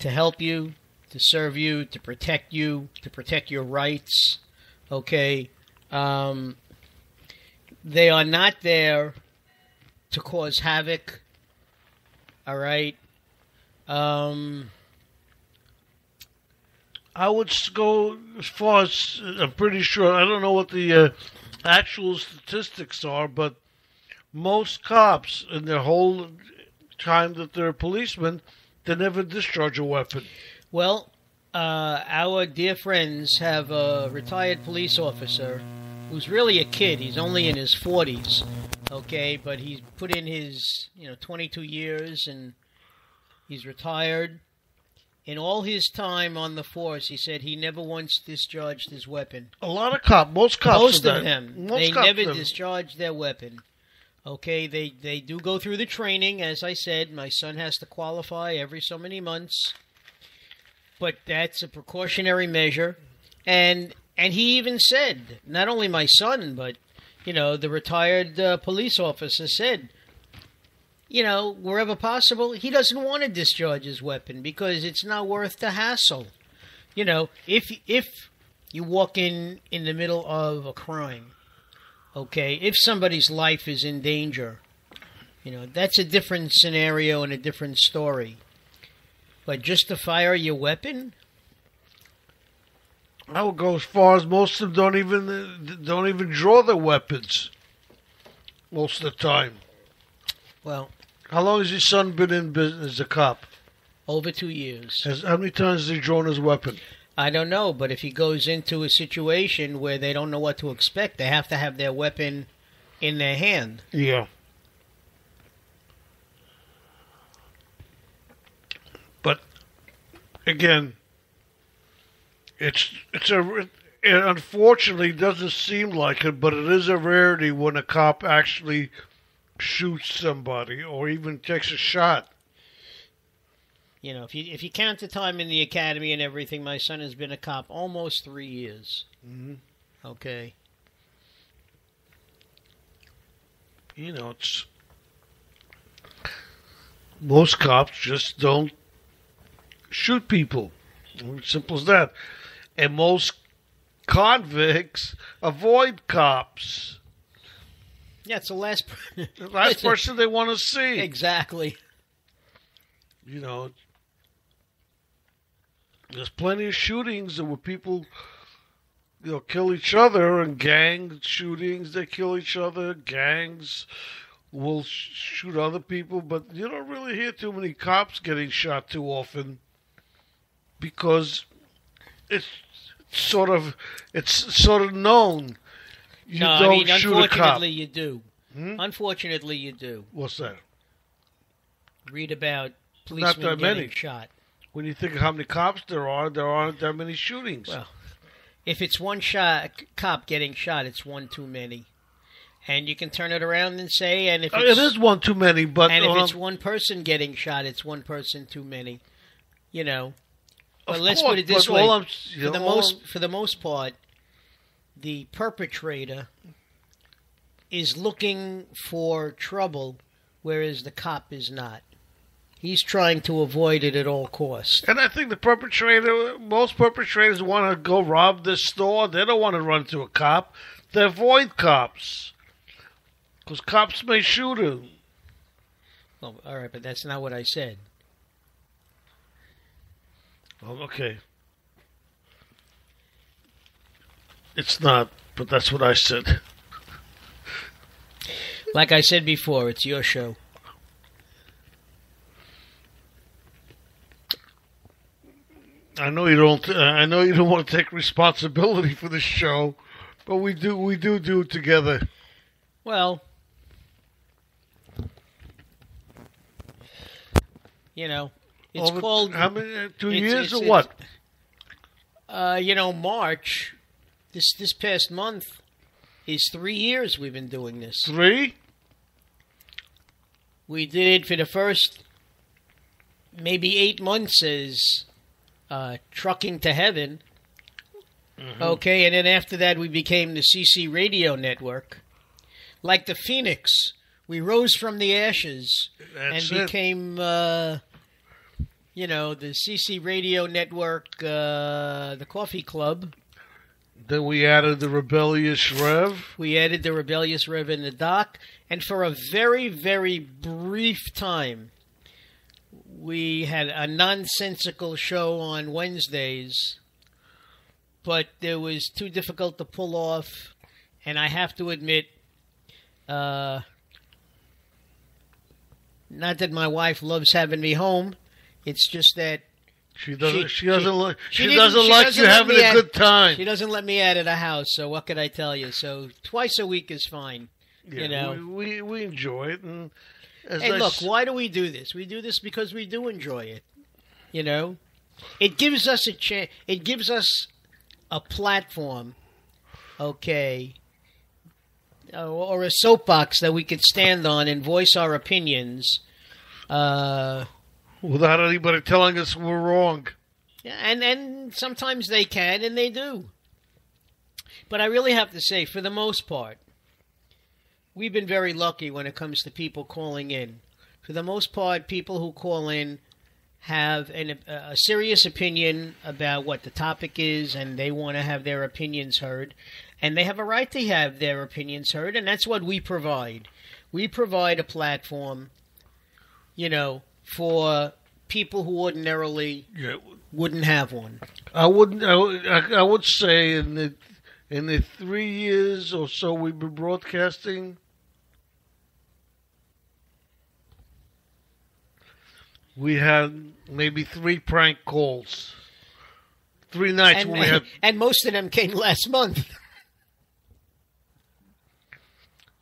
to help you, to serve you, to protect your rights. Okay? They are not there to cause havoc. All right? I would go as far as I'm pretty sure. I don't know what the actual statistics are, but most cops in their whole time that they're policemen, they never discharge a weapon. Well, our dear friends have a retired police officer who's really a kid. He's only in his 40s, okay? But he's put in his 22 years, and he's retired. In all his time on the force, he said he never once discharged his weapon. A lot of cops, most cops, most of them, they never do. discharged their weapon. Okay, they do go through the training, as I said. My son has to qualify every so many months, but that's a precautionary measure. And he even said, not only my son, but the retired police officer said, wherever possible, he doesn't want to discharge his weapon because it's not worth the hassle. If you walk in the middle of a crime, okay, if somebody's life is in danger, that's a different scenario and a different story. But just to fire your weapon? I would go as far as most of them don't even draw their weapons most of the time. Well, how long has your son been in business as a cop? Over 2 years. How many times has he drawn his weapon? I don't know, but if he goes into a situation where they don't know what to expect, they have to have their weapon in their hand. Yeah. But again, it unfortunately doesn't seem like it, but it is a rarity when a cop actually shoots somebody or even takes a shot. If you count the time in the academy and everything, my son has been a cop almost 3 years. Mm-hmm. Okay. It's most cops just don't shoot people. Simple as that. And most convicts avoid cops. Yeah, it's the last person they want to see. Exactly. There's plenty of shootings where people, kill each other, and gang shootings, they kill each other. Gangs will shoot other people, but you don't really hear too many cops getting shot too often because it's sort of known. You don't shoot a cop. Unfortunately, you do. Hmm? Unfortunately, you do. What's that? Read about policemen getting shot. When you think of how many cops there aren't that many shootings. Well, if it's one cop getting shot, it's one too many. And you can turn it around and say, and if it is one too many, but and if it's one person getting shot, it's one person too many. But let's put it this way: for the most part, the perpetrator is looking for trouble, whereas the cop is not. He's trying to avoid it at all costs. And I think most perpetrators want to go rob this store. They don't want to run to a cop. They avoid cops. Because cops may shoot them. Well, all right, but that's not what I said. Oh, okay. It's not, but that's what I said. Like I said before, it's your show. I know you don't want to take responsibility for the show, but we do it together. Well, it's called. How many? 2 years or what? March. This past month is 3 years we've been doing this. 3? We did for the first maybe 8 months as Trucking to Heaven. Mm-hmm. Okay, and then after that we became the CC Radio Network. Like the Phoenix, we rose from the ashes became the CC Radio Network, the Coffee Club. Then we added the Rebellious Rev. We added the Rebellious Rev in the dock. And for a very, very brief time, we had a nonsensical show on Wednesdays. But it was too difficult to pull off. And I have to admit, not that my wife loves having me home. It's just that She doesn't like you having a good time. She doesn't let me out of the house. So what could I tell you? So twice a week is fine. Yeah, we enjoy it. And look, why do we do this? We do this because we do enjoy it. It gives us a chance. It gives us a platform, okay, or a soapbox that we could stand on and voice our opinions. Without anybody telling us we're wrong. And sometimes they can, and they do. But I really have to say, for the most part, we've been very lucky when it comes to people calling in. For the most part, people who call in have a serious opinion about what the topic is, and they want to have their opinions heard. And they have a right to have their opinions heard, and that's what we provide. We provide a platform, for people who ordinarily wouldn't have one. I would say in the 3 years or so we've been broadcasting, we had maybe 3 prank calls. 3 nights when we had, and most of them came last month.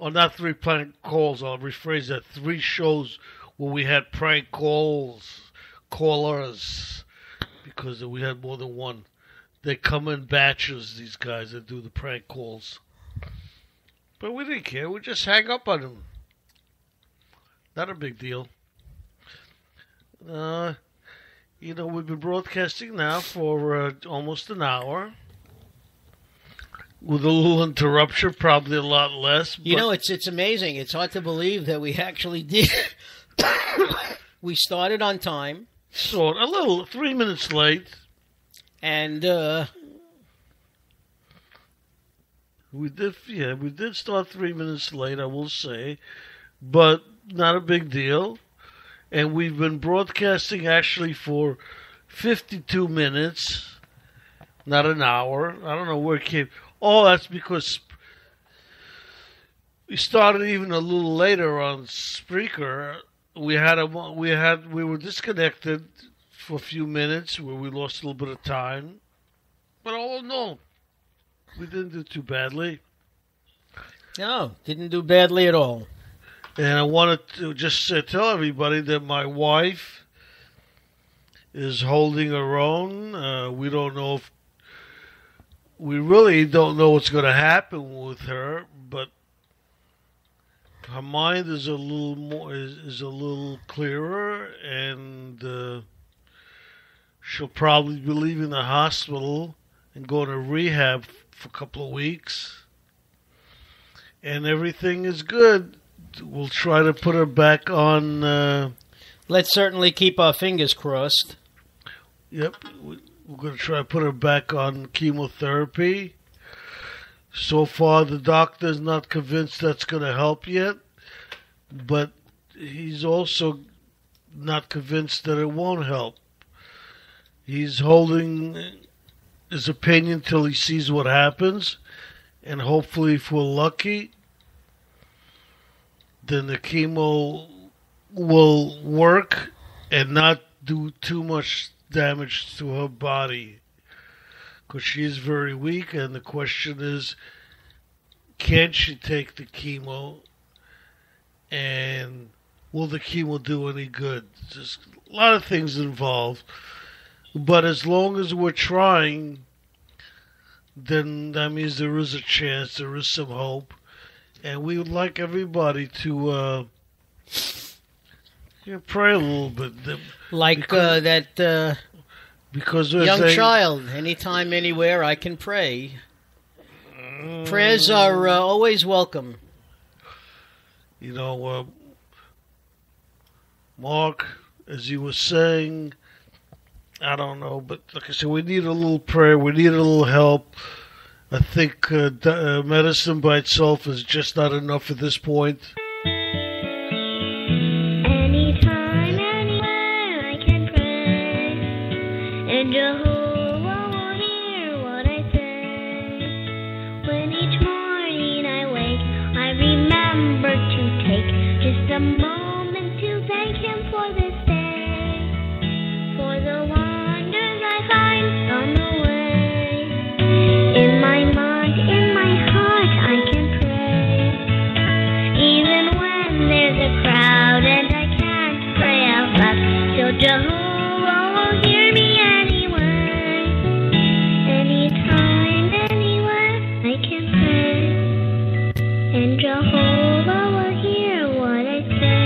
Oh, not 3 prank calls. I'll rephrase that. 3 shows where we had prank callers, because we had more than one. They come in batches, these guys that do the prank calls. But we didn't care. We just hang up on them. Not a big deal. We've been broadcasting now for almost an hour. With a little interruption, probably a lot less. It's amazing. It's hard to believe that we actually did. We started on time. So a little, 3 minutes late. And we did start 3 minutes late, I will say, but not a big deal. And we've been broadcasting actually for 52 minutes, not an hour. I don't know where it came. Oh, that's because we started even a little later on Spreaker. We were disconnected for a few minutes where we lost a little bit of time. But no, we didn't do too badly. No, didn't do badly at all. And I wanted to just tell everybody that my wife is holding her own. We really don't know what's going to happen with her, but her mind is a little clearer, and she'll probably be leaving the hospital and going to rehab for a couple of weeks. And everything is good. We'll try to put her back on. Let's certainly keep our fingers crossed. Yep. We're going to try to put her back on chemotherapy. So far, the doctor's not convinced that's going to help yet. But he's also not convinced that it won't help. He's holding his opinion till he sees what happens. And hopefully, if we're lucky, then the chemo will work and not do too much damage to her body, because she is very weak, and the question is, can she take the chemo, and will the chemo do any good? There's a lot of things involved, but as long as we're trying, then that means there is a chance, there is some hope, and we would like everybody to pray a little bit. Because young child, anytime, anywhere, I can pray. Prayers are always welcome. Mark, as you were saying, I don't know, but like I said, we need a little prayer. We need a little help. I think medicine by itself is just not enough at this point. Anytime, anywhere, I can pray, and Jehovah will hear what I say. When each morning I wake, I remember to take just a moment to thank Him for this day, for the wonders I find on the way. In my mind, in my heart, I can pray, even when there's a crowd and I can't pray out loud. Still, Jehovah will hear me anyway. Anytime, anywhere, I can pray, and Jehovah will hear what I say.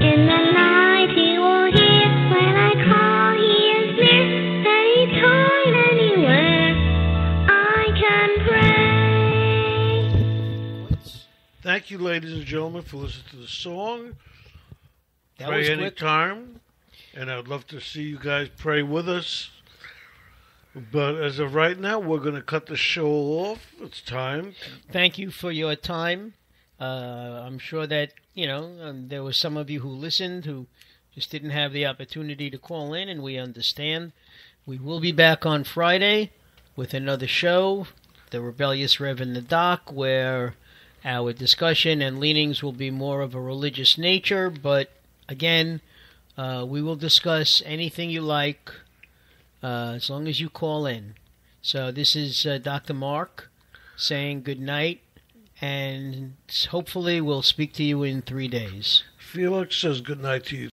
In the night, He will hear when I call. He is near. Anytime, anywhere, I can pray. Thank you, ladies and gentlemen, for listening to the song. That Pray was quick. anytime, and I'd love to see you guys pray with us. But as of right now, we're going to cut the show off. It's time. Thank you for your time. I'm sure that, there were some of you who listened who just didn't have the opportunity to call in, and we understand. We will be back on Friday with another show, The Rebellious Reverend the Doc, where our discussion and leanings will be more of a religious nature. But again, we will discuss anything you like as long as you call in. So this is Dr. Mark saying good night, and hopefully we'll speak to you in 3 days. Felix says good night to you.